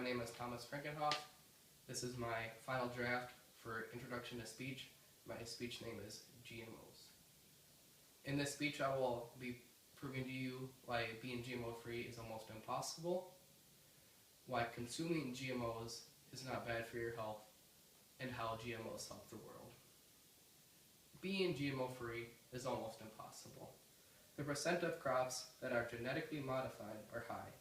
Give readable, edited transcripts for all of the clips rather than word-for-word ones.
name is Thomas Frankenhoff. This is my final draft for Introduction to Speech. My speech name is GMOs. In this speech, I will be proving to you why being GMO free is almost impossible, why consuming GMOs is not bad for your health, and how GMOs help the world. Being GMO free is almost impossible. The percent of crops that are genetically modified are high.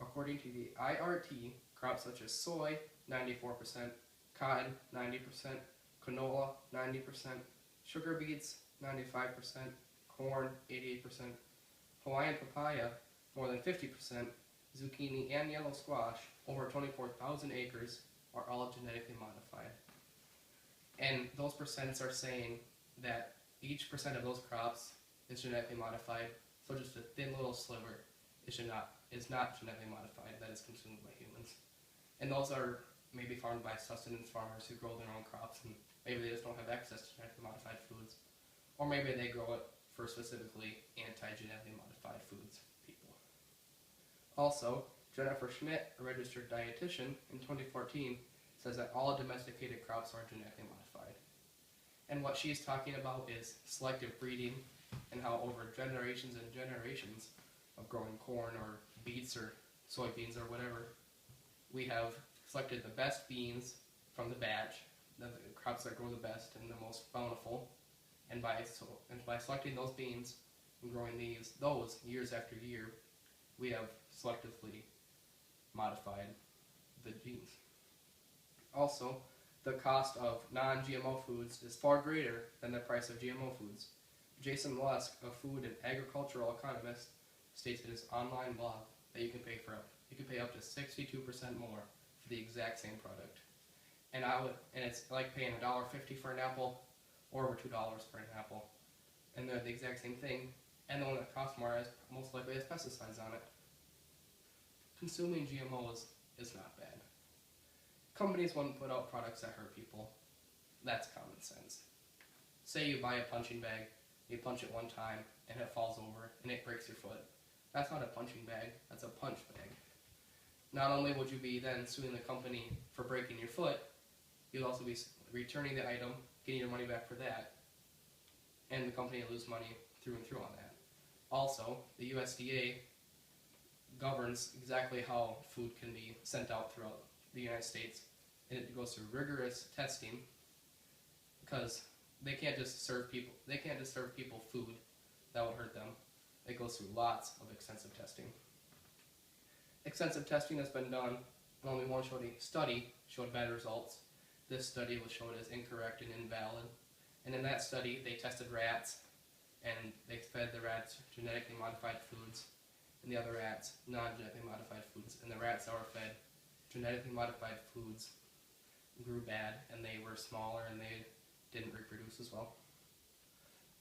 According to the IRT, crops such as soy, 94%, cotton, 90%, canola, 90%, sugar beets, 95%, corn, 88%, Hawaiian papaya, more than 50%, zucchini and yellow squash, over 24,000 acres, are all genetically modified. And those percents are saying that each percent of those crops is genetically modified, so just a thin little sliver is not genetically modified that is consumed by humans. And those are maybe farmed by sustenance farmers who grow their own crops, and maybe they just don't have access to genetically modified foods. Or maybe they grow it for specifically anti-genetically modified foods people. Also, Jennifer Schmidt, a registered dietitian, in 2014 says that all domesticated crops are genetically modified. And what she's talking about is selective breeding, and how over generations and generations of growing corn or beets or soybeans or whatever, we have selected the best beans from the batch, the crops that grow the best and the most bountiful, and by selecting those beans and growing those years after year, we have selectively modified the genes. Also, the cost of non-GMO foods is far greater than the price of GMO foods. Jason Lusk, a food and agricultural economist, states in his online blog that you can pay up to 62% more for the exact same product. And it's like paying $1.50 for an apple, or over $2 for an apple. And they're the exact same thing, and the one that costs more most likely has pesticides on it. Consuming GMOs is not bad. Companies wouldn't put out products that hurt people. That's common sense. Say you buy a punching bag, you punch it one time, and it falls over, and it breaks your foot. That's not a punching bag, that's a punch bag. Not only would you be then suing the company for breaking your foot, you'll also be returning the item, getting your money back for that, and the company will lose money through and through on that. Also, the USDA governs exactly how food can be sent out throughout the United States, and it goes through rigorous testing, because they can't just serve people food that would hurt them. It goes through lots of extensive testing. Extensive testing has been done, and only one study showed bad results. This study was shown as incorrect and invalid. And in that study, they tested rats, and they fed the rats genetically modified foods, and the other rats non-genetically modified foods. And the rats that were fed genetically modified foods grew bad, and they were smaller, and they didn't reproduce as well.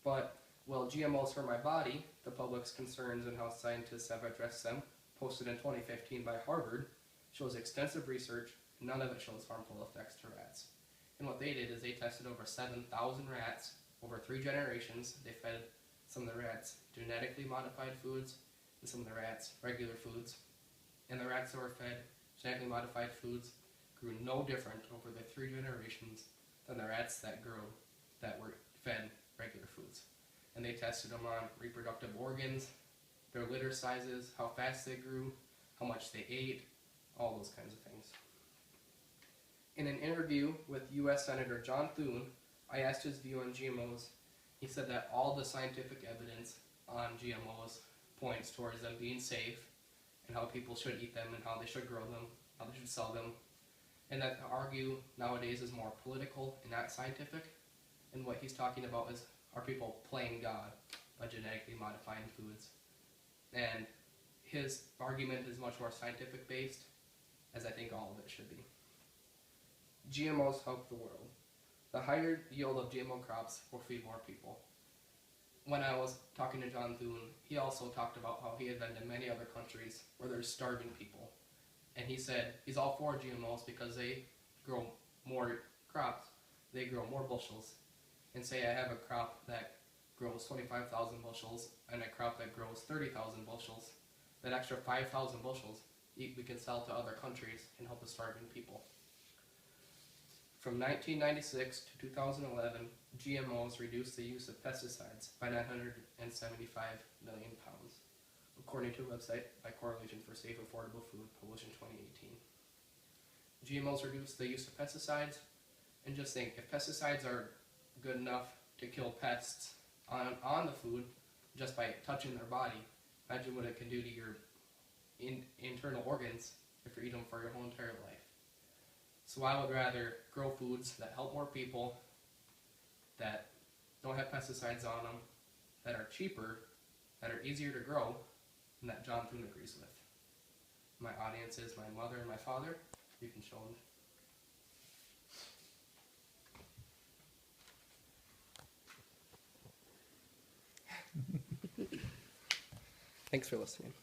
But will GMOs hurt my body? The public's concerns and how scientists have addressed them, posted in 2015 by Harvard, shows extensive research. None of it shows harmful effects to rats. And what they did is they tested over 7,000 rats over 3 generations. They fed some of the rats genetically modified foods and some of the rats regular foods. And the rats that were fed genetically modified foods grew no different over the 3 generations than the rats that were fed regular foods. And they tested them on reproductive organs, their litter sizes, how fast they grew, how much they ate, all those kinds of things. In an interview with U.S. Senator John Thune, I asked his view on GMOs. He said that all the scientific evidence on GMOs points towards them being safe, and how people should eat them, and how they should grow them, how they should sell them, and that to argue nowadays is more political and not scientific. And what he's talking about is, are people playing God by genetically modifying foods? And his argument is much more scientific based, as I think all of it should be. GMOs help the world. The higher yield of GMO crops will feed more people. When I was talking to John Thune, he also talked about how he had been to many other countries where there's starving people. And he said he's all for GMOs because they grow more crops, they grow more bushels. And say I have a crop that grows 25,000 bushels and a crop that grows 30,000 bushels. That extra 5,000 bushels we can sell to other countries and help the starving people. From 1996 to 2011, GMOs reduced the use of pesticides by 975 million pounds, according to a website by Coalition for Safe Affordable Food published in 2018. GMOs reduce the use of pesticides, and just think, if pesticides are good enough to kill pests on the food just by touching their body, imagine what it can do to your internal organs if you eat them for your whole entire life. So I would rather grow foods that help more people, that don't have pesticides on them, that are cheaper, that are easier to grow, and that John Thune agrees with. My audience is my mother and my father. You can show them. Thanks for listening.